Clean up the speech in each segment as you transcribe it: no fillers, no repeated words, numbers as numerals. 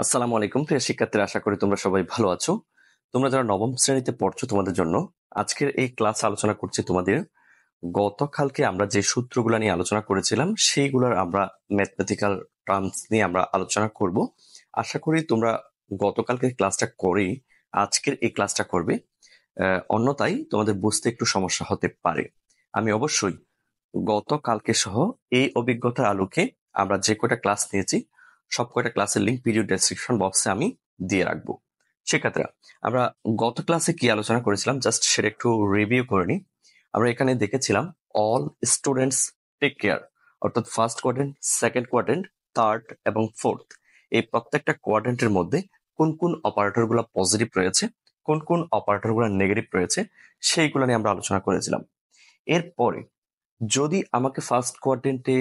আসসালামু আলাইকুম প্রিয় শিক্ষার্থীরা, আশা করি তোমরা সবাই ভালো আছো। তোমরা যারা নবম শ্রেণীতে পড়ছো, তোমাদের জন্য আজকের এই ক্লাস আলোচনা করছি তোমাদের গতকালকে আমরা যে সূত্রগুলো নিয়ে আলোচনা করেছিলাম সেইগুলোর আমরা ম্যাথমেটিক্যাল টার্মস নিয়ে আমরা আলোচনা করব। আশা করি তোমরা গতকালকে ক্লাসটা করেই আজকের এই ক্লাসটা করবে, অন্যথায় তোমাদের বুঝতে একটু সমস্যা হতে পারে। আমি অবশ্যই গতকালকে সহ এই অভিজ্ঞতার আলোকে আমরা যে কয়টা ক্লাস নিয়েছি সব কয়টা ক্লাসের লিঙ্ক ভিডিও ডেসক্রিপশন বক্সে আমি দিয়ে রাখবো। শিক্ষার্থীরা, আমরা গত ক্লাসে কি আলোচনা করেছিলাম জাস্ট সেটা একটু রিভিউ করে নিই। আমরা এখানে দেখেছিলাম অল স্টুডেন্টস টেক কেয়ার, অর্থাৎ first quadrant, second quadrant, third এবং ফোর্থ, এই প্রত্যেকটা কোয়াড্রেন্টের মধ্যে কোন কোন অপারেটর গুলো পজিটিভ রয়েছে, কোন কোন অপারেটর গুলো নেগেটিভ রয়েছে, সেইগুলো নিয়ে আমরা আলোচনা করেছিলাম। এরপরে যদি আমাকে ফার্স্ট কোয়াড্রেন্টে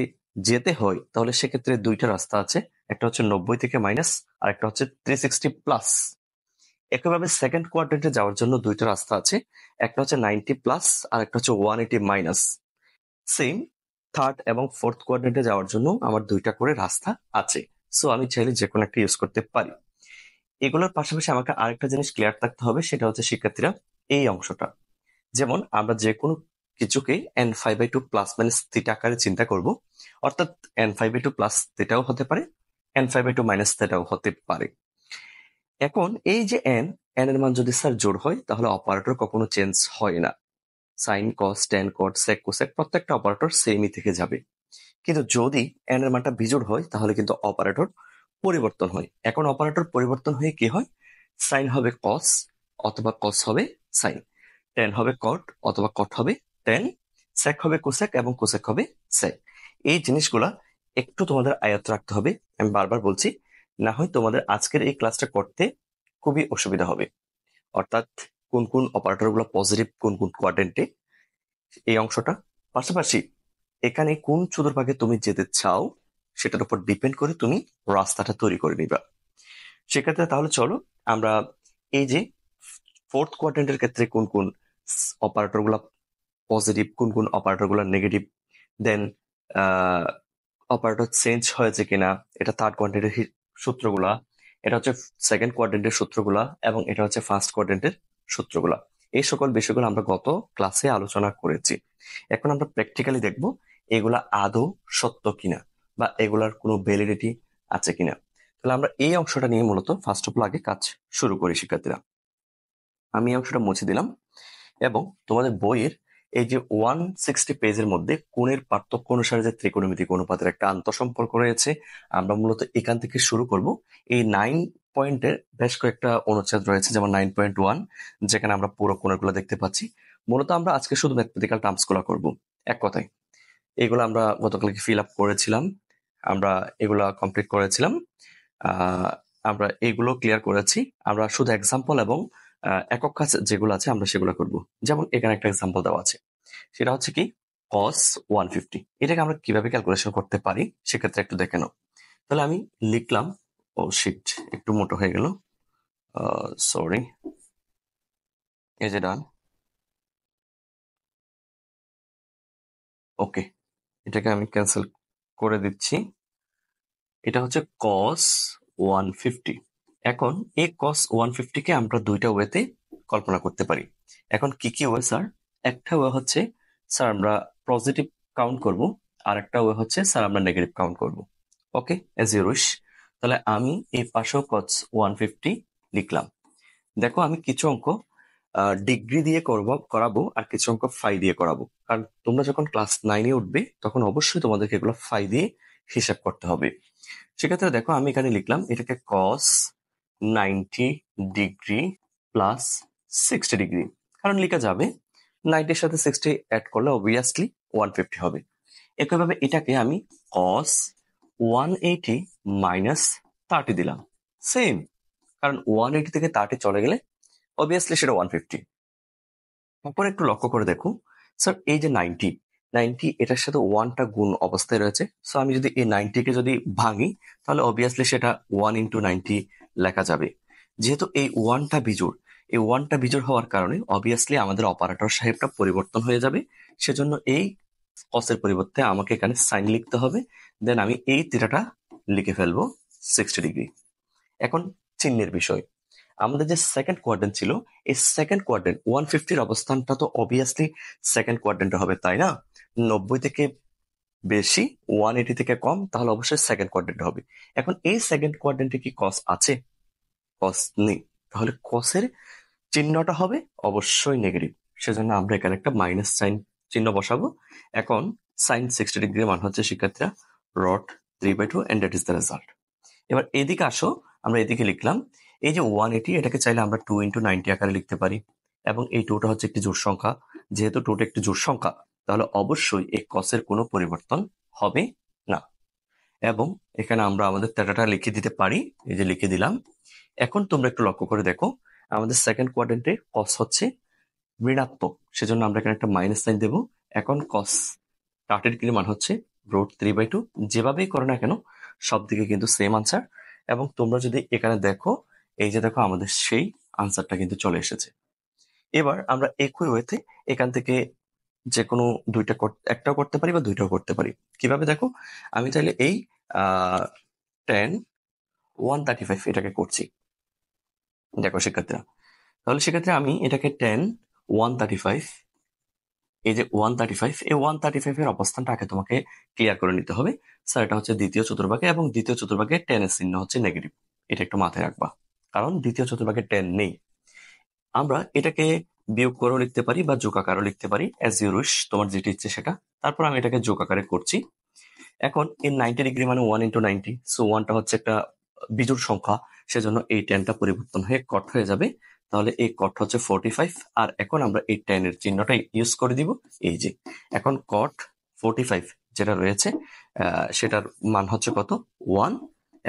যেতে হয় তাহলে সেক্ষেত্রে দুইটা রাস্তা আছে, একটা হচ্ছে 90 থেকে মাইনাস, আর একটা হচ্ছে 360 প্লাস। একইভাবে সেকেন্ড কোয়াড্রেন্টে যাওয়ার জন্য দুইটা রাস্তা আছে, একটা হচ্ছে 90 প্লাস আর একটা হচ্ছে 180 মাইনাস। সেম থার্ড এবং ফোর্থ কোয়াড্রেন্টে যাওয়ার জন্য আমার দুইটা করে রাস্তা আছে, সো আমি চাইলে যে কোনো একটা ইউজ করতে পারি। এগুলোর পাশাপাশি আমাকে আরেকটা জিনিস ক্লিয়ার থাকতে হবে, সেটা হচ্ছে শিক্ষার্থীরা এই অংশটা, যেমন আমরা যে কোনো কিছুকে n5/2 প্লাস মাইনাস থিটা আকারে চিন্তা করব, অর্থাৎ n5/2 প্লাস থিটাও হতে পারে, n5/2 মাইনাস থিটাও হতে পারে। এখন এই যে n এর মান যদি স্যার জোড় হয় তাহলে অপারেটর কখনো চেঞ্জ হয় না। সাইন, কস, ট্যান, কট, সেক, কোসেক প্রত্যেকটা অপারেটর সেমই থেকে যাবে। কিন্তু যদি n এর মানটা বিজোড় হয় তাহলে কিন্তু অপারেটর পরিবর্তন হয়। এখন অপারেটর পরিবর্তন হয়ে কি হয়? সাইন হবে কস অথবা কস হবে সাইন, ট্যান হবে কট অথবা কট হবে ট্যান, সেক হবে কোসেক এবং কোসেক হবে সেক। এই জিনিসগুলা একটু তোমাদের আয়ত্ত রাখতে হবে, আমি বারবার বলছি, না হয় তোমাদের আজকের এই ক্লাসটা করতে খুবই অসুবিধা হবে। অর্থাৎ কোন কোন অপারেটর গুলো পজিটিভ কোন কোন কোয়াড্রেন্টে, এই অংশটা। পাশাপাশি এখানে কোন চতুর্ভাগে তুমি যেতে চাও সেটার উপর ডিপেন্ড করে তুমি রাস্তাটা তৈরি করে নিবা। সেক্ষেত্রে তাহলে চলো আমরা এই যে ফোর্থ কোয়াড্রেন্টের ক্ষেত্রে কোন কোন অপারেটর গুলা পজিটিভ, কোন কোন অপারেটর গুলা নেগেটিভ, দেন অপারেটর চেঞ্জ হয়েছে কিনা, এটা থার্ড কোয়াড্রেন্টের সূত্রগুলা, এটা হচ্ছে সেকেন্ড কোয়াড্রেন্টের সূত্রগুলা, এবং এটা হচ্ছে ফার্স্ট কোয়াড্রেন্টের সূত্রগুলা। এই সকল বিষয়গুলো আমরা গত ক্লাসে আলোচনা করেছি। এখন আমরা প্র্যাকটিক্যালি দেখব এগুলা আদৌ সত্য কিনা বা এগুলার কোনো ভ্যালিডিটি আছে কিনা। তাহলে আমরা এই অংশটা নিয়ে মূলত ফার্স্ট অফ অল আগে কাজ শুরু করি শিক্ষার্থীরা। আমি এই অংশটা মুছে দিলাম এবং তোমাদের বইয়ের এই যে 160 পেজের মধ্যে কোণের পার্থক্য অনুসারে যে ত্রিকোণমিতিক অনুপাতের একটা আন্তঃসম্পর্ক রয়েছে, আমরা মূলত এখান থেকে শুরু করব। এই 9 পয়েন্টের বেশ কয়েকটা অনুচ্ছেদ রয়েছে, যেমন 9.1, যেখানে আমরা পুরো কোণগুলো দেখতে পাচ্ছি। মূলত আমরা আজকে শুধু ম্যাথমেটিক্যাল টার্মস গুলো করবো। এক কথায় এগুলো আমরা গতকালকে ফিল আপ করেছিলাম, আমরা এগুলা কমপ্লিট করেছিলাম, আমরা এগুলো ক্লিয়ার করেছি। আমরা শুধু এক্সাম্পল এবং একক কাজ যেগুলো আছে আমরা সেগুলো করব। যেমন এখানে একটা এক্সাম্পল দেওয়া আছে, সেটা হচ্ছে কি cos 150। এটাকে আমরা কিভাবে ক্যালকুলেশন করতে পারি সেক্ষেত্রে একটু দেখে নাও। তাহলে আমি লিখলাম, ও শিট একটু মোটো হয়ে গেল, সরি, এই যে ডান। ওকে, এটাকে আমি ক্যান্সেল করে দিচ্ছি। এটা হচ্ছে cos 150। এখন এই cos 150 কে আমরা দুইটা ওয়েতে কল্পনা করতে পারি। এখন কি কি ওয়ে স্যার? একটা ওয়ে হচ্ছে স্যার আমরা পজিটিভ কাউন্ট করব, আর একটা ওয়ে হচ্ছে স্যার আমরা নেগেটিভ কাউন্ট করব। ওকে, এজ ইউ উইশ। তাহলে আমি এই পাশেও cos 150 লিখলাম। দেখো আমি কিছু অঙ্ক ডিগ্রি দিয়ে করাবো আর কিছু অঙ্ক ফাই দিয়ে করাবো, কারণ তোমরা যখন ক্লাস 9-এ উঠবে তখন অবশ্যই তোমাদেরকে এগুলো ফাই দিয়ে হিসাব করতে হবে। সেক্ষেত্রে দেখো আমি এখানে লিখলাম এটাকে cos 90 ডিগ্রি প্লাস 60 ডিগ্রি, কারণ লেখা যাবে 90 এর সাথে 60 অ্যাড করলে অবভিয়াসলি 150 হবে। একইভাবে এটাকে আমি cos 180 মাইনাস 30 দিলাম, সেম, কারণ 180 থেকে 30 চলে গেলে অবভিয়াসলি সেটা 150। তারপরে একটু লক্ষ্য করে দেখো স্যার, এই যে 90 এটার সাথে 1টা গুণ অবস্থায় রয়েছে, সো আমি যদি এই 90 কে যদি ভাঙি তাহলে অবভিয়াসলি সেটা 1 × 90 লেখা যাবে। যেহেতু এই 1টা বিজোড়, এই 1টা বিজোড় হওয়ার কারণে অবভিয়াসলি আমাদের অপারেটর সাহেবটা পরিবর্তন হয়ে যাবে। সেজন্য এই কসের পরিবর্তে আমাকে এখানে সাইন লিখতে হবে, দেন আমি এই থিটাটা লিখে ফেলবো 60 ডিগ্রি। এখন চিহ্নের বিষয়, আমাদের যে সেকেন্ড কোয়াড্রেন্ট ছিল, এই সেকেন্ড কোয়াড্রেন্ট 150-র অবস্থানটা তো অবভিয়াসলি সেকেন্ড কোয়াড্রেন্টে হবে, তাই না? 90 থেকে বেশি, 180 থেকে কম, তাহলে অবশ্যই সেকেন্ড কোয়াড্রেন্টে হবে। এখন এই সেকেন্ড কোয়াড্রেন্টে কি কস আছে? কস নেই, তাহলে কসের চিহ্নটা হবে অবশ্যই নেগেটিভ। সেজন্য আমরা এখানে একটা মাইনাস সাইন চিহ্ন বসাবো। এখন সাইন 60 ডিগ্রি মান হচ্ছে শিক্ষার্থীরা root 3/2, and that is the result. এবার এদিকে আসো, আমরা এদিকে লিখলাম এই যে 180, এটাকে চাইলে আমরা 2 × 90 আকারে লিখতে পারি, এবং এই 2টা হচ্ছে একটি জোড় সংখ্যা। যেহেতু 2টা একটি জোড় সংখ্যা, তাহলে অবশ্যই এই কসের কোনো পরিবর্তন হবে না। এবং এখানে আমরা আমাদের থিটাটা লিখে দিতে পারি, এই যে লিখে দিলাম। এখন তোমরা একটু লক্ষ্য করে দেখো, আমাদের সেকেন্ড কোয়াড্রেন্টে কস হচ্ছে ঋণাত্মক, সেজন্য আমরা এখানে একটা মাইনাস সাইন দেবো। এখন কস 60 ডিগ্রি মান হচ্ছে রুট 3/2। যেভাবেই করো না কেন, সব দিকে কিন্তু সেম আনসার। এবং তোমরা যদি এখানে দেখো, এই যে দেখো আমাদের সেই আনসারটা কিন্তু চলে এসেছে। এবার আমরা একই ওয়েতে এখান থেকে যে কোনো একটাও করতে পারি বা দুইটাও করতে পারি। কিভাবে দেখো, আমি চাইলে এই 10 135 এটাকে করছি। দেখো শিক্ষার্থীরা, তাহলে সেক্ষেত্রে আমি এটাকে 10 135, এই যে 135, এই 135 এর অবস্থানটা আগে তোমাকে ক্লিয়ার করে নিতে হবে। স্যার, এটা হচ্ছে দ্বিতীয় চতুর্ভাগে, এবং দ্বিতীয় চতুর্ভাগে 10 এর চিহ্ন হচ্ছে নেগেটিভ। এটা একটু মাথায় রাখবা, কারণ দ্বিতীয় চতুর্ভাগে 10 নেই। আমরা এটাকে বিয়োগ করেও লিখতে পারি বা যোগ আকারেও লিখতে পারি, অ্যাজ ইউ উইশ, তোমার যেটা ইচ্ছে সেটা। তারপর আমি এটাকে যোগ আকারে করছি। এখন এই 90 ডিগ্রি মানে 1 × 90, সো 1টা হচ্ছে একটা বিজোড় সংখ্যা, সেজন্য এই 10টা পরিবর্তন হয়ে কট হয়ে যাবে। তাহলে এই কট হচ্ছে 45, আর এখন আমরা এই 10 এর চিহ্নটা ইউজ করে দিব। এই যে এখন কট 45 যেটা রয়েছে, সেটার মান হচ্ছে কত? 1,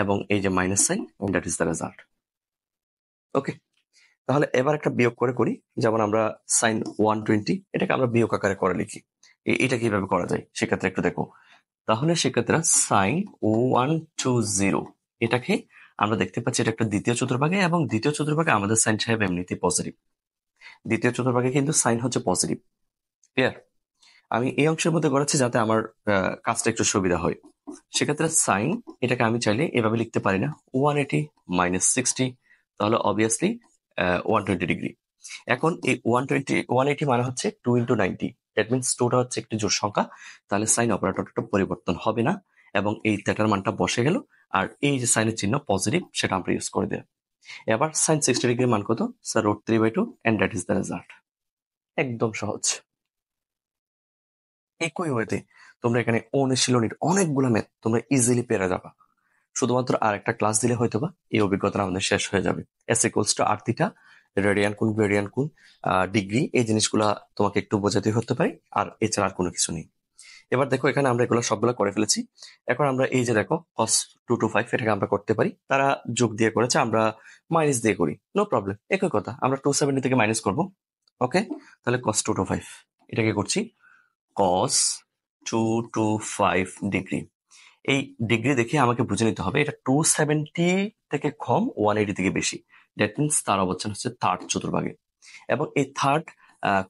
এবং এই যে minus sign, that is the result. Okay, তাহলে এবার একটা বিয়োগ করে করি। যেমন আমরা সাইন 120, এটাকে আমরা বিয়োগ আকারে করে লিখি। এটা কিভাবে করা যায় সেক্ষেত্রে একটু দেখো। তাহলে সেক্ষেত্রে সাইন 120, এটাকে আমরা দেখতে পাচ্ছি এটা একটা দ্বিতীয় চতুর্ভাগে, এবং দ্বিতীয় চতুর্ভাগে আমাদের সাইন সাহেব এমনিতেই পজিটিভ। দ্বিতীয় চতুর্ভাগে কিন্তু সাইন হচ্ছে পজিটিভ। ক্লিয়ার? আমি এই অংশের মধ্যে করেছি যাতে আমার কাজটা একটু সুবিধা হয়। সেক্ষেত্রে সাইন, এটাকে আমি চাইলে এভাবে লিখতে পারি না, 180 - 60, তাহলে অবভিয়াসলি 120 ডিগ্রি। এখন এই 180 মানে হচ্ছে 2 × 90, দ্যাট মিনস 2টা হচ্ছে একটি জোড় সংখ্যা, তাহলে সাইন অপারেটরটা পরিবর্তন হবে না, এবং এই থিটার মানটা বসে গেল। আর এই যে সাইনের চিহ্ন পজিটিভ, সেটা আমরা ইউজ করে দিই। এবার সাইন 60 ডিগ্রির মান কত? Sir root 3/2, and that is the result. একদম সহজ। একই ওয়েতে তোমরা এখানে অনুশীলনীর অনেকগুলো ম্যাথ তোমরা ইজিলি পেরে যাবা। শুধুমাত্র আর একটা ক্লাস দিলে হয়তোবা এই অভিজ্ঞতা আমাদের শেষ হয়ে যাবে। S = r থিটা, রেডিয়ান কোণ, ভেরিয়ান কোণ, ডিগ্রি, এই জিনিসগুলা তোমাকে একটু বোঝাতে হতে পারে, আর এছাড়া আর কোনো কিছু নেই। এবার দেখো, এখানে আমরা এগুলো সবগুলো করে ফেলেছি। এখন আমরা এই যে দেখো cos 225, এটাকে আমরা করতে পারি। তারা যোগ দিয়ে করেছে, আমরা মাইনাস দিয়ে করি, নো প্রবলেম, একই কথা। আমরা 270 থেকে মাইনাস করব। ওকে, তাহলে cos 225, এটাকে করছি cos 225 ডিগ্রি। এই ডিগ্রি দেখে আমাকে বুঝে নিতে হবে এটা 270 থেকে কম, 180 থেকে বেশি। দ্যাট মিনস তার অবস্থান হচ্ছে থার্ড চতুর্ভাগে, এবং এই থার্ড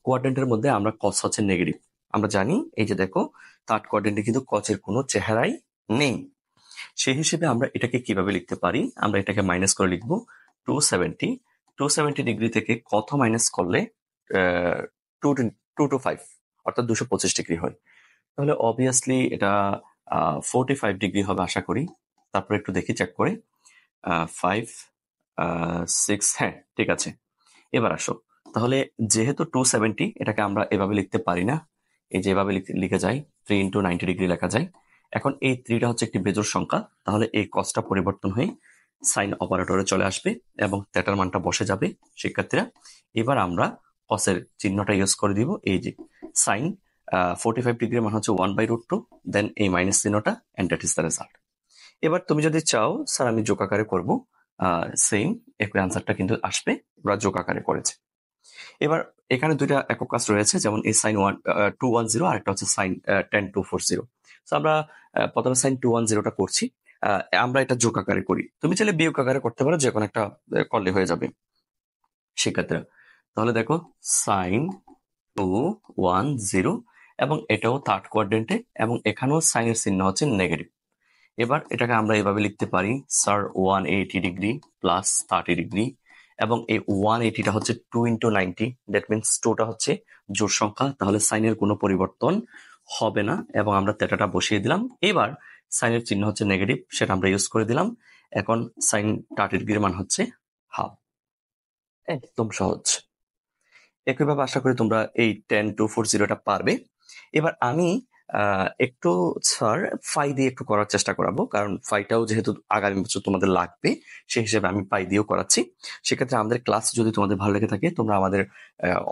কোয়াড্রেন্টের মধ্যে আমরা কস হচ্ছে নেগেটিভ। আমরা জানি, এই যে দেখো, থার্ড কোয়াড্রেন্টে কিন্তু কসের কোনো চেহারাই নেই। সেই হিসেবে আমরা এটাকে কিভাবে লিখতে পারি? আমরা এটাকে মাইনাস করে লিখবো 270 ডিগ্রি থেকে কত মাইনাস করলে 225, অর্থাৎ 225 ডিগ্রি হয়। তাহলে অবভিয়াসলি এটা 45 ডিগ্রি হবে আশা করি। তারপর একটু দেখি চেক করে, 5 6, হ্যাঁ ঠিক আছে। এবার আসো, তাহলে যেহেতু 270, এটাকে আমরা এভাবে লিখতে পারি না, এই যে এভাবে লিখে যায়, 3 × 90 ডিগ্রি লেখা যায়। এখন এই 3টা হচ্ছে একটি বেজোড় সংখ্যা, তাহলে এই কসটা পরিবর্তন হয়ে সাইন অপারেটরে চলে আসবে, এবং থিটার মানটা বসে যাবে। শিক্ষার্থীরা, এবার আমরা কসের চিহ্নটা ইউজ করে দিব। এই যে সাইন 45 ডিগ্রির মান হচ্ছে 1/√2, দেন এই মাইনাস চিহ্নটা, and that is the result. এবার তুমি যদি চাও স্যার আমি যোগ আকারে করবো, সেম একই আনসারটা কিন্তু আসবে, ওরা যোগ আকারে করেছে। এবার এখানে দুইটা একক কাজ রয়েছে, যেমন এই সাইন 210, আর একটা হচ্ছে সাইন 10240। তো আমরা প্রথমে সাইন 210টা করছি। আমরা এটা যোগ আকারে করি, তুমি চাইলে বিয়োগ আকারে করতে পারো, যে কোনো একটা করলে হয়ে যাবে শিক্ষার্থীরা। তাহলে দেখো সাইন 210, এবং এটাও থার্ড কোয়াড্রেন্টে, এবং এখানেও সাইনের চিহ্ন হচ্ছে নেগেটিভ। এবার এটাকে আমরা এভাবে লিখতে পারি স্যার 180 ডিগ্রি প্লাস 30 ডিগ্রি, এবং এই 180টা হচ্ছে 2 × 90, দ্যাট মিনস 2টা হচ্ছে জোড় সংখ্যা, তাহলে সাইনের কোনো পরিবর্তন হবে না, এবং আমরা থেটাটা বসিয়ে দিলাম। এবার সাইনের চিহ্ন হচ্ছে নেগেটিভ, সেটা আমরা ইউজ করে দিলাম। এখন সাইন 30 ডিগ্রির মান হচ্ছে হাফ। একদম সহজ। একইভাবে আশা করি তোমরা এই 10240টা পারবে। এবার আমি একটু স্যার ফাই দিয়ে একটু করার চেষ্টা করাবো, কারণ ফাইটাও যেহেতু আগামী বছর তোমাদের লাগবে, সেই হিসেবে আমি ফাই দিয়েও করাচ্ছি। সেক্ষেত্রে আমাদের ক্লাস যদি তোমাদের ভালো লেগে থাকে, তোমরা আমাদের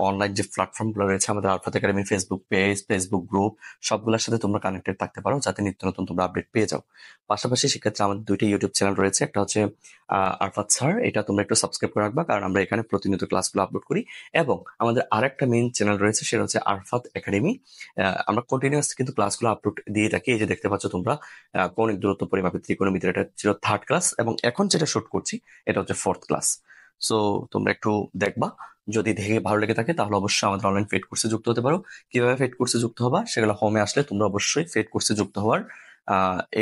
অনলাইন যে প্ল্যাটফর্মগুলো রয়েছে, আমাদের Arfat academy Facebook page, Facebook group, সবগুলোর সাথে তোমরা কানেক্টেড থাকতে পারো, যাতে নিত্য নতুন তোমরা আপডেট পেয়ে যাও। পাশাপাশি সেক্ষেত্রে আমাদের 2টা ইউটিউব চ্যানেল রয়েছে, একটা হচ্ছে আরফাত স্যার, এটা তোমরা একটু সাবস্ক্রাইব করে রাখবা, কারণ আমরা এখানে প্রতিনিয়ত ক্লাসগুলো আপলোড করি। এবং আমাদের আরেকটা মেইন চ্যানেল রয়েছে, সেটা হচ্ছে আরফাত একাডেমি। আমরা কন্টিনিউয়াস কিন্তু ক্লাসগুলো আপলোড দিয়ে থাকি। এই যে দেখতে পাচ্ছ তোমরা, কৌণিক দূরত্ব পরিমাপের ত্রিকোণমিতির, এটা ছিল 3rd ক্লাস, এবং এখন যেটা শুট করছি এটা হচ্ছে 4th ক্লাস। সো তোমরা একটু দেখবা, যদি দেখে ভালো লেগে থাকে তাহলে অবশ্যই আমাদের অনলাইন পেড কোর্সে যুক্ত হতে পারো। কিভাবে পেড কোর্সে যুক্ত হবা সেগুলো হোমে আসলে তোমরা অবশ্যই পেড কোর্সে যুক্ত হওয়ার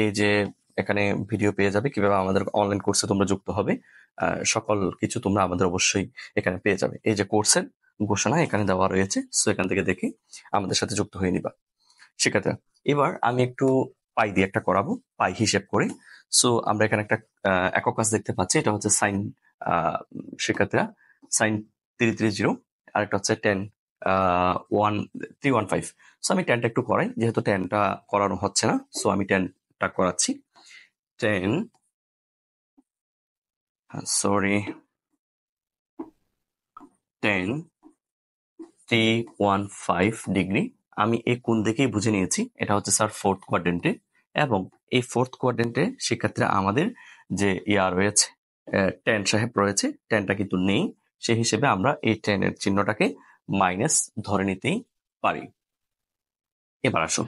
এই যে এখানে ভিডিও পেয়ে যাবে, কিভাবে আমাদের অনলাইন কোর্সে তোমরা যুক্ত হবে, সকল কিছু তোমরা আমাদের অবশ্যই এখানে পেয়ে যাবে। এই যে কোর্সের ঘোষণা এখানে দেওয়া রয়েছে, সো এখান থেকে দেখে আমাদের সাথে যুক্ত হয়ে নিবা। সেক্ষেত্রে এবার আমি একটু পাই দিয়ে একটা করাবো, পাই হিসেব করে। সো আমরা এখানে একটা একক কাজ দেখতে পাচ্ছি, এটা হচ্ছে সাইন, সেক্ষেত্রে সাইন 330, আর একটা হচ্ছে 315। সো আমি 10টা একটু করাই, যেহেতু 10টা করানো হচ্ছে না, সো আমি 10টা করাচ্ছি। 10, সরি, 10 315 ডিগ্রি। আমি এই কোণ দেখেই বুঝে নিয়েছি এটা হচ্ছে স্যার 4th কোয়াড্রেন্টে, এবং এই 4th কোয়াড্রেন্টে সেক্ষেত্রে আমাদের যে রয়েছে, 10 সাহেব রয়েছে, 10টা কিন্তু নেই, সেই হিসেবে আমরা এই 10 এর চিহ্নটাকে মাইনাস ধরে নিতেই পারি। এবার আসো,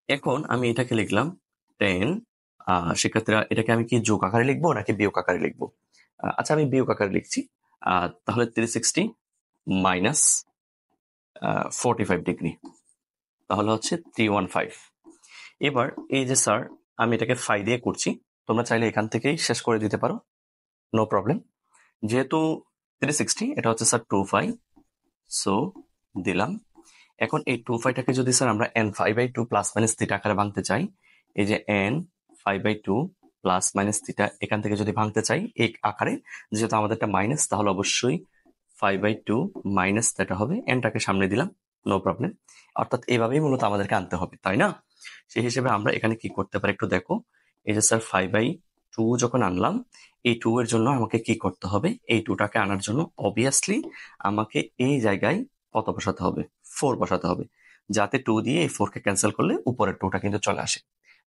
এখন আমি এটাকে লিখলাম 10, সেক্ষেত্রে এটাকে আমি কি যোগ আকারে লিখবো নাকি বিয়োগ আকারে লিখবো? আচ্ছা, আমি বিয়োগ আকারে লিখছি। তাহলে 360 মাইনাস 45 ডিগ্রি, তাহলে হচ্ছে 315। এবার এই যে স্যার আমি এটাকে ফাই দিয়ে করছি, তোমরা চাইলে এখান থেকেই শেষ করে দিতে পারো, নো প্রবলেম। যেহেতু 360, এটা হচ্ছে স্যার 25, সো দিলাম। এখন এই 25টাকে যদি স্যার আমরা n5/2 প্লাস মাইনাস থিটা আকারে ভাঙতে চাই, এই যে n5/2 প্লাস মাইনাস থিটা এখান থেকে যদি ভাঙতে চাই এই আকারে, যেহেতু আমাদেরটা মাইনাস, তাহলে অবশ্যই 5/2 মাইনাস থিটা হবে, এনটাকে সামনে দিলাম, নো প্রবলেম। অর্থাৎ এভাবেই মূলত আমাদেরকে আনতে হবে, তাই না? সেই হিসেবে আমরা এখানে কি করতে পারি একটু দেখো। এই যে স্যার 5/2 যখন আনলাম, এই 2 এর জন্য আমাকে কি করতে হবে, এই 2টাকে আনার জন্য অবভিয়াসলি আমাকে এই জায়গায় কত বসাতে হবে, 4 বসাতে হবে, যাতে 2 দিয়ে এই 4কে ক্যান্সেল করলে উপরের 2টা কিন্তু চলে আসে।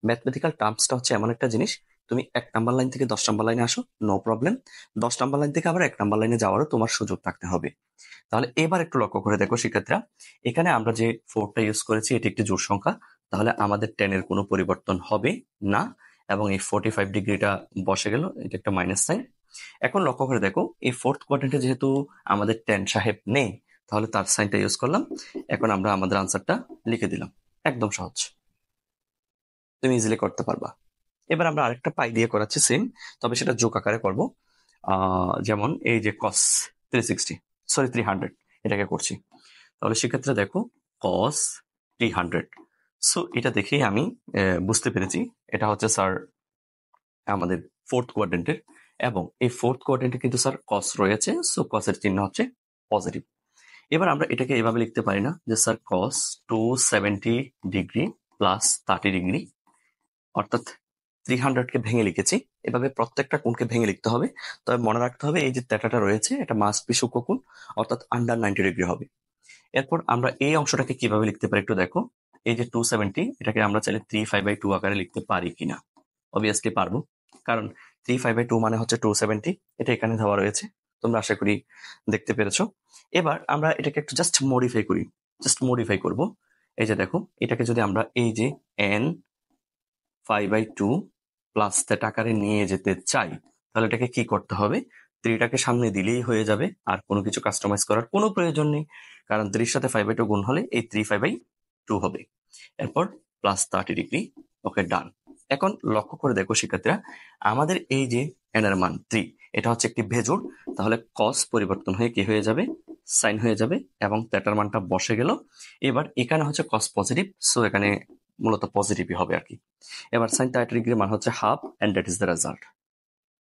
ম্যাথমেটিক্যাল টার্মসটা হচ্ছে এমন একটা জিনিস, তুমি 1 নাম্বার লাইন থেকে 10 নাম্বার লাইনে আসো, নো প্রবলেম, 10 নাম্বার লাইন থেকে আবার 1 নাম্বার লাইনে যাওয়ারও তোমার সুযোগ থাকতে হবে। তাহলে এবার একটু লক্ষ্য করে দেখো শিক্ষার্থীরা, এখানে আমরা যে 4টা ইউজ করেছি এটি একটি জোড় সংখ্যা, তাহলে আমাদের 10 এর কোনো পরিবর্তন হবে না, এবং এই 45 ডিগ্রিটা বসে গেল, এটা একটা মাইনাস সাইন। এখন লক্ষ্য করে দেখো, এই 4th কোয়াড্রেন্টে যেহেতু আমাদের 10 সাহেব নেই, তাহলে তার সাইনটা ইউজ করলাম। এখন আমরা আমাদের আনসারটা লিখে দিলাম, একদম সহজ, তুমি ইজিলি করতে পারবা। এবার আমরা আরেকটা পাই দিয়ে করাচ্ছি সেম, তবে সেটা যোগ আকারে করবো। যেমন এই যে cos 300 এটাকে করছি, তাহলে সেক্ষেত্রে দেখো cos 300। সো এটা দেখেই আমি বুঝতে পেরেছি এটা হচ্ছে স্যার আমাদের 4th কোয়াড্রেন্টের, এবং এই 4th কোয়াড্রেন্টে কিন্তু স্যার cos রয়েছে, সো cos এর চিহ্ন হচ্ছে পজিটিভ। এবার আমরা এটাকে এভাবে লিখতে পারি না যে sir cos 270 degree plus 30 degree, অর্থাৎ 300কে ভেঙে লিখেছি। এভাবে প্রত্যেকটা কোণকে ভেঙে লিখতে হবে, তবে মনে রাখতে হবে এই যে থেটাটা রয়েছে এটা মাস্ট বি সূক্ষ্মকোণ, অর্থাৎ আন্ডার 90 ডিগ্রি হবে। এরপর আমরা এই অংশটাকে কিভাবে লিখতে পারি একটু দেখো। এই যে 270, এটাকে আমরা চাইলে 3/5 আকারে লিখতে পারি কিনা, অবভিয়াসলি পারবো, কারণ 3/5 মানে হচ্ছে 270, এটা এখানে দেওয়া রয়েছে, তোমরা আশা করি দেখতে পেরেছো। এবার আমরা এটাকে একটু জাস্ট মডিফাই করব। এই যে দেখো, এটাকে যদি আমরা এই যে n5/2 প্লাস থিটা আকারে নিয়ে যেতে চাই, তাহলে এটাকে কি করতে হবে, 3টাকে সামনে দিলেই হয়ে যাবে, আর কোনো কিছু কাস্টমাইজ করার কোনো প্রয়োজন নেই, কারণ 3 সাথে 5/2 গুণ হলে এই 3/5 হবে। এরপর প্লাস 30 ডিগ্রি, ওকে ডান, এখন লক্ষ্য করে দেখো শিক্ষার্থীরা, আমাদের এই যে n এর মান 3, এটা হচ্ছে একটি বেজোড়, তাহলে cos পরিবর্তন হয়ে কি হয়ে যাবে, সাইন হয়ে যাবে, এবং থিটার মানটা বসে গেল। এবার এখানে হচ্ছে cos পজিটিভ, সো এখানে মূলত পজিটিভই হবে আর কি। এবার সাইন 30 ডিগ্রির মান হচ্ছে half, and that is the result.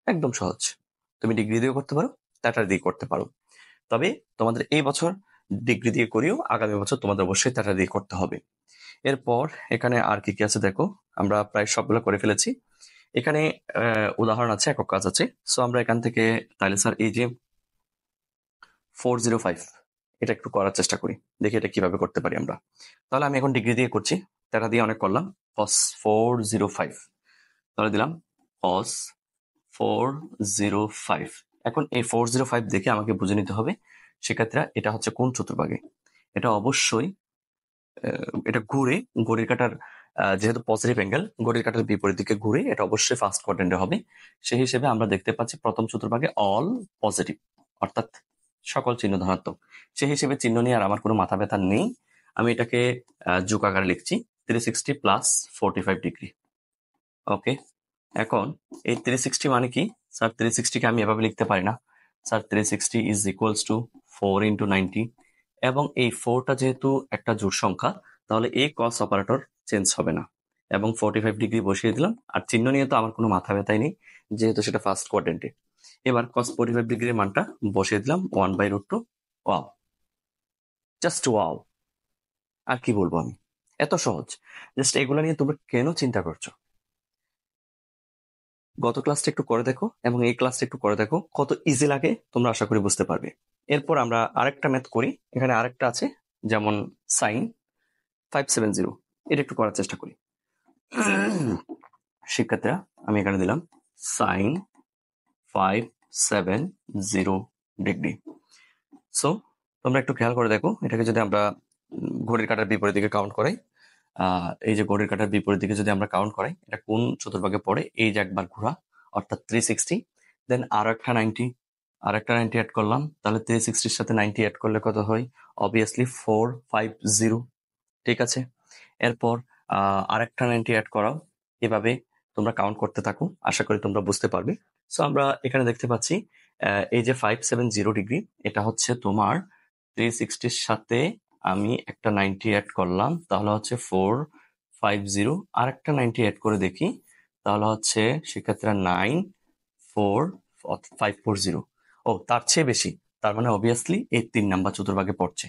একদম সহজ, তুমি ডিগ্রি দিয়েও করতে পারো, থিটার দিয়ে করতে পারো। তবে তোমাদের এই বছর ডিগ্রি দিয়ে করিও, আগামী বছর তোমাদের অবশ্যই থিটা দিয়ে করতে হবে। এরপর এখানে আর কি কি আছে দেখো, আমরা প্রায় সবগুলো করে ফেলেছি। এখানে উদাহরণ আছে, একক কাজ আছে। সো আমরা এখান থেকে তাহলে স্যার এই যে 405, এটা একটু করার চেষ্টা করি, দেখি এটা কিভাবে করতে পারি আমরা। তাহলে আমি এখন ডিগ্রি দিয়ে করছি, থিটা দিয়ে অনেক করলাম। cos 405, তাহলে দিলাম cos 405। এখন এই 405 দেখে আমাকে বুঝে নিতে হবে শিক্ষার্থীরা, এটা হচ্ছে কোন চতুর্ভাগে। এটা অবশ্যই এটা ঘুরে, ঘড়ির কাঁটার যেহেতু পজিটিভ অ্যাঙ্গেল, ঘড়ির কাঁটার বিপরীত দিকে ঘুরে, এটা অবশ্যই ফার্স্ট কোয়াড্রেন্টে হবে। সেই হিসেবে আমরা দেখতে পাচ্ছি প্রথম চতুর্ভাগে অল পজিটিভ, অর্থাৎ সকল চিহ্ন ধনাত্মক। সেই হিসেবে চিহ্ন নিয়ে আর আমার কোনো মাথা ব্যথা নেই, আমি এটাকে যোগ আকারে লিখছি 360 প্লাস 45 ডিগ্রি। ওকে, এখন এই 360 মানে কি স্যার? 360 কে আমি এভাবে লিখতে পারি না sir. 360 is equals to 4 into 90, এবং এই 4টা যেহেতু একটা জোড় সংখ্যা, তাহলে এই cos অপারেটর চেঞ্জ হবে না, এবং 45 ডিগ্রি বসিয়ে দিলাম। আর চিহ্ন নিয়ে তো আমার কোনো মাথা ব্যথাই নেই, যেহেতু সেটা ফার্স্ট কোয়াড্রেন্টে। এবার cos 45 ডিগ্রির মানটা বসিয়ে দিলাম 1/√2। ওয়াও, জাস্ট ওয়াও, আর কি বলবো আমি, এত সহজ। জাস্ট এগুলো নিয়ে তোমরা কেন চিন্তা করছো? গত ক্লাসটা একটু করে দেখো এবং এই ক্লাসটা একটু করে দেখো, কত ইজি লাগে তোমরা আশা করি বুঝতে পারবে। এরপর আমরা আরেকটা ম্যাথ করি, এখানে আরেকটা আছে, যেমন সাইন 570, এটা একটু করার চেষ্টা করি। শিক্ষার্থীরা, আমি এখানে দিলাম সাইন 570 ডিগ্রি। সো তোমরা একটু খেয়াল করে দেখো, এটাকে যদি আমরা ঘড়ির কাঁটার বিপরীত দিকে কাউন্ট করাই, এই যে ঘড়ির কাঁটার বিপরীত দিকে যদি আমরা কাউন্ট করাই, এটা কোন চতুর্ভাগে পড়ে? এই যে একবার ঘোরা, অর্থাৎ 360, দেন আর একটা 90 অ্যাড করলাম, তাহলে 360-র সাথে 90 অ্যাড করলে কত হয়? অবভিয়াসলি 450, ঠিক আছে। এরপর আরেকটা 90 অ্যাড করাও, এভাবে তোমরা কাউন্ট করতে থাকো, আশা করি তোমরা বুঝতে পারবে। সো আমরা এখানে দেখতে পাচ্ছি এই যে 570 ডিগ্রি, এটা হচ্ছে তোমার 360-র সাথে আমি একটা 90 অ্যাড করলাম, তাহলে হচ্ছে 450। আর একটা 90 অ্যাড করে দেখি, তাহলে হচ্ছে শিক্ষার্থীরা 540। ও, তার চেয়ে বেশি, তার মানে অবভিয়াসলি এই 3 নাম্বার চতুর্ভাগে পড়ছে।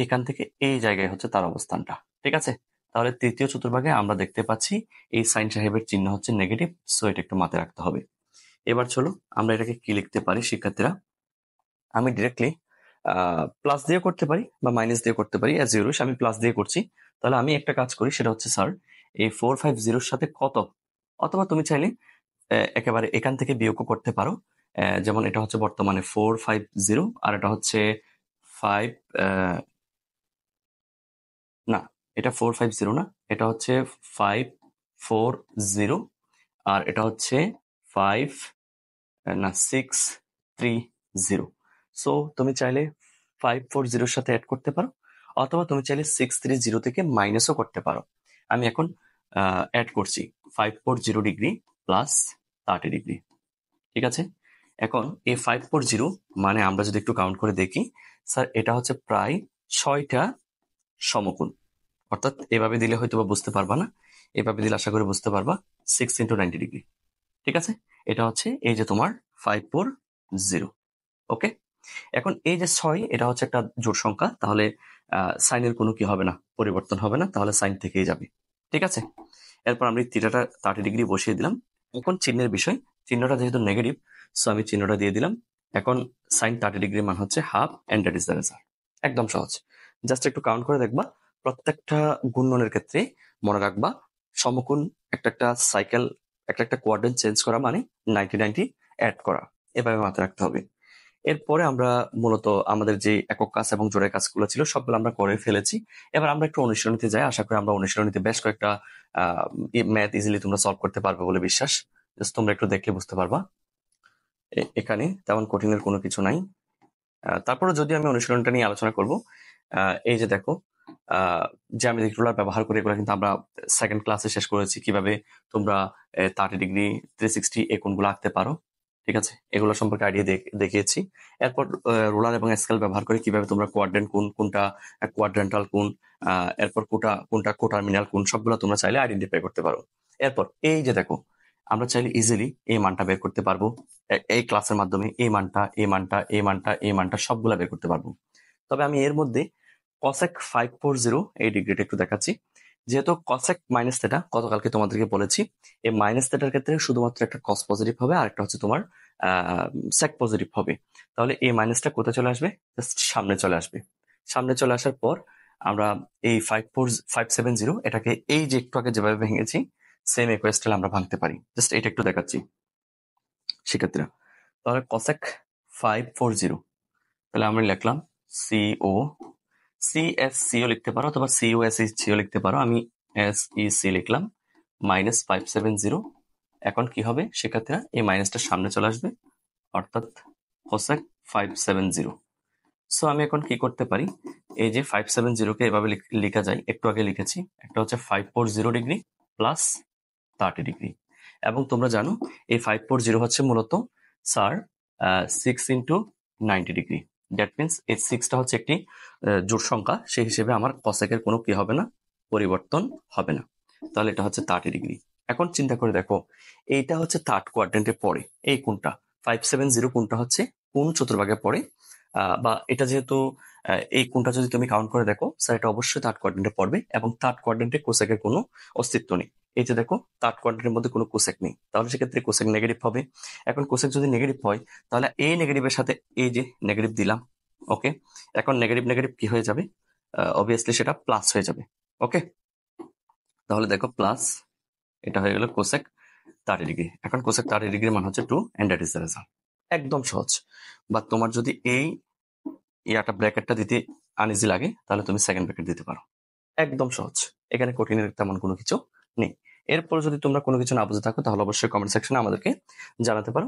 এখান থেকে এই জায়গায় হচ্ছে তার অবস্থানটা, ঠিক আছে। তাহলে তৃতীয় চতুর্ভাগে আমরা দেখতে পাচ্ছি এই সাইন সাহেবের চিহ্ন হচ্ছে নেগেটিভ, সো এটা একটু মাথায় রাখতে হবে। এবার চলো আমরা এটাকে কি লিখতে পারি শিক্ষার্থীরা। আমি ডিরেক্টলি প্লাস দিয়ে করতে পারি বা মাইনাস দিয়ে করতে পারি, অ্যাজ ইউরুস আমি প্লাস দিয়ে করছি। তাহলে আমি একটা কাজ করি, সেটা হচ্ছে স্যার এই 450-র সাথে কত, অথবা তুমি চাইলে একেবারে এখান থেকে বিয়োগও করতে পারো। যেমন এটা হচ্ছে বর্তমানে 450, আর এটা হচ্ছে 5, না এটা 450 না, এটা হচ্ছে 540, আর এটা হচ্ছে 630। সো তুমি চাইলে 540-র সাথে অ্যাড করতে পারো, অথবা তুমি চাইলে 630 থেকে মাইনাসও করতে পারো। আমি এখন অ্যাড করছি 540 ডিগ্রি প্লাস 30 ডিগ্রি, ঠিক আছে। এখন এই 540 মানে আমরা যদি একটু কাউন্ট করে দেখি, স্যার এটা হচ্ছে প্রায় 6টা সমকোণ। অর্থাৎ এভাবে দিলে হয়তো বা বুঝতে পারবা না, এভাবে দিলে আশা করি বুঝতে পারবা। 6 ইন্টু 90 ডিগ্রি, ঠিক আছে। এটা হচ্ছে এই যে তোমার 540। ওকে, এখন এই যে 6, এটা হচ্ছে একটা জোড় সংখ্যা, তাহলে সাইনের কোনো কি হবে না, পরিবর্তন হবে না, তাহলে সাইন থেকেই যাবে, ঠিক আছে। এরপর আমি থিটাটা 30 ডিগ্রি বসিয়ে দিলাম। এখন চিহ্নের বিষয়, চিহ্নটা যেহেতু নেগেটিভ, সো আমি চিহ্নটা দিয়ে দিলাম। এখন সাইন 30 ডিগ্রির মান হচ্ছে half, and that is the result. একদম সহজ, জাস্ট একটু কাউন্ট করে দেখবা। প্রত্যেকটা গুণনের ক্ষেত্রে মনে রাখবা, সমকোণ একটা একটা সাইকেল, একটা একটা কোয়াড্রেন্ট চেঞ্জ করা মানে 90-90 অ্যাড করা, এভাবে মাথায় রাখতে হবে। এরপরে আমরা মূলত আমাদের যে একক কাজ এবং জোড়ের কাজগুলো ছিল সবগুলো আমরা করে ফেলেছি। এবার আমরা একটু অনুশীলনীতে যাই, আশা করি আমরা অনুশীলনীতে বেশ কয়েকটা ম্যাথ ইজিলি তোমরা সলভ করতে পারবে বলে বিশ্বাস। জাস্ট তোমরা একটু দেখলে বুঝতে পারবা, এখানে তেমন কঠিনের কোনো কিছু নাই। তারপরে যদি আমি অনুশীলনটা নিয়ে আলোচনা করব, এই যে দেখো জ্যামিতিক রুলার ব্যবহার করে এগুলো কিন্তু আমরা সেকেন্ড ক্লাসে শেষ করেছি, কিভাবে তোমরা 30 ডিগ্রি 360 এই কোণগুলো আঁকতে পারো। ঠিক আছে, এগুলো সম্পর্কে আইডিয়া দেখিয়েছি। এরপর রুলার এবং স্কেল ব্যবহার করে কিভাবে তোমরা কোয়াড্রেন্ট কোণ কোনটা, কোয়াড্রেন্টাল কোণ, এরপর কোনটা কোটার্মিনাল কোণ, সবগুলো তোমরা চাইলে আইডেন্টিফাই করতে পারো। এরপর এই যে দেখো, আমরা চাইলে ইজিলি এই মানটা বের করতে পারবো এই ক্লাসের মাধ্যমে। এই মানটা সবগুলা বের করতে পারবো। তবে আমি এর মধ্যে কসেক 540 এই ডিগ্রিটা একটু দেখাচ্ছি। যেহেতু কসেক মাইনাস থেটা গতকালকে তোমাদেরকে বলেছি, এই মাইনাস থেটার ক্ষেত্রে শুধুমাত্র একটা কস পজিটিভ হবে, আর একটা হচ্ছে তোমার সেক পজিটিভ হবে। তাহলে এই মাইনাসটা কোথায় চলে আসবে? জাস্ট সামনে চলে আসবে। সামনে চলে আসার পর আমরা এই 570 এটাকে এই যে একটু আগে যেভাবে ভেঙেছি সেম একই স্টাইলে আমরা ভাঙতে পারি। জাস্ট এটা একটু দেখাচ্ছি শিক্ষার্থীরা। তাহলে কসেক 540, তাহলে আমরা লিখলাম সিও, সিএসসিও লিখতে পারো অথবা সিও লিখতে পারো। আমি এসইসি লিখলাম মাইনাস 570। এখন কি হবে শিক্ষার্থীরা? এই মাইনাসটা সামনে চলে আসবে, অর্থাৎ কোসেক 570। সো আমি এখন কি করতে পারি? এই যে 570 কে এভাবে লেখা যায়, একটু আগে লিখেছি। একটা হচ্ছে 540 ডিগ্রি প্লাস 30 ডিগ্রি। এবং তোমরা জানো এই 540 হচ্ছে মূলত স্যার 6 × 90 ডিগ্রি। দ্যাট মিনস এই 6টা হচ্ছে একটি জোড় সংখ্যা, সেই হিসেবে আমার কসেকের কোনো কি হবে না, পরিবর্তন হবে না। তাহলে এটা হচ্ছে 30 ডিগ্রি। এখন চিন্তা করে দেখো, এইটা হচ্ছে থার্ড কোয়াড্রেন্টে পড়ে। এই কোণটা 570 কোণটা হচ্ছে কোন চতুর্ভাগে পড়ে, বা এটা যেহেতু এই কোণটা যদি তুমি কাউন্ট করে দেখো স্যার, এটা অবশ্যই থার্ড কোয়াড্রেন্টে পড়বে এবং থার্ড কোয়াড্রেন্টে কোসেকের কোনো অস্তিত্ব নেই। এই যে দেখো, থার্ড কোয়াড্রেন্টের মধ্যে কোনো কোসেক নেই, তাহলে সেক্ষেত্রে কোসেক নেগেটিভ হবে। এখন কোসেক যদি নেগেটিভ হয়, তাহলে এই নেগেটিভের সাথে এই যে নেগেটিভ দিলাম, ওকে। এখন নেগেটিভ নেগেটিভ কি হয়ে যাবে? অবভিয়াসলি সেটা প্লাস হয়ে যাবে, ওকে। তাহলে দেখো প্লাস, এটা হয়ে গেল কোসেক 30 ডিগ্রি। এখন কোসেক 30 ডিগ্রির মান হচ্ছে 2, and that is the result. একদম সহজ। বা তোমার যদি এই ইয়াটা ব্র্যাকেটটা দিতে আনইজি লাগে, তাহলে তুমি সেকেন্ড ব্র্যাকেট দিতে পারো। একদম সহজ, এখানে কঠিনের তেমন কোনো কিছু নেই। এরপর যদি তোমরা কোনো কিছু না বুঝে থাকো, তাহলে অবশ্যই কমেন্ট সেকশনে আমাদেরকে জানাতে পারো।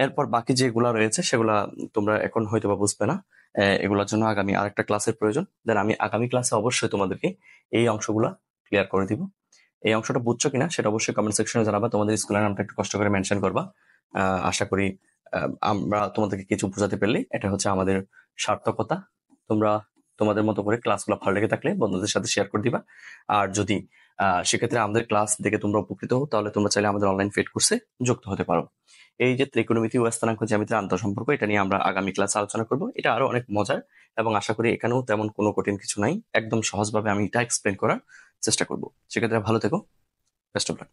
এরপর বাকি যেগুলা রয়েছে সেগুলা তোমরা এখন হয়তো বা বুঝবে না, এগুলোর জন্য আগামী আরেকটা ক্লাসের প্রয়োজন। দেন আমি আগামী ক্লাসে অবশ্যই তোমাদেরকে এই অংশগুলা ক্লিয়ার করে দিব। এই অংশটা বুঝছো কিনা সেটা অবশ্যই কমেন্ট সেকশনে জানাবা। তোমাদের স্কুলের নামটা একটু কষ্ট করে মেনশন করবা। আশা করি আমরা তোমাদেরকে কিছু বোঝাতে পারলে এটা হচ্ছে আমাদের সার্থকতা। তোমরা তোমাদের মতো করে ক্লাসগুলো ভালো লেগে থাকলে বন্ধুদের সাথে শেয়ার করে দিবা। আর যদি সেক্ষেত্রে আমাদের ক্লাস দেখে তোমরা উপকৃত হও, তাহলে তোমরা চাইলে আমাদের অনলাইন পেড কোর্সে যুক্ত হতে পারো। এই যে ত্রিকোণমিতি ও স্থানাঙ্ক জ্যামিতির আন্তঃসম্পর্ক, এটা নিয়ে আমরা আগামী ক্লাসে আলোচনা করব। এটা আরো অনেক মজার এবং আশা করি এখানেও তেমন কোনো কঠিন কিছু নাই। একদম সহজভাবে আমি এটা এক্সপ্লেন করার চেষ্টা করব। সেক্ষেত্রে ভালো থেকো, বেস্ট অফ লাক।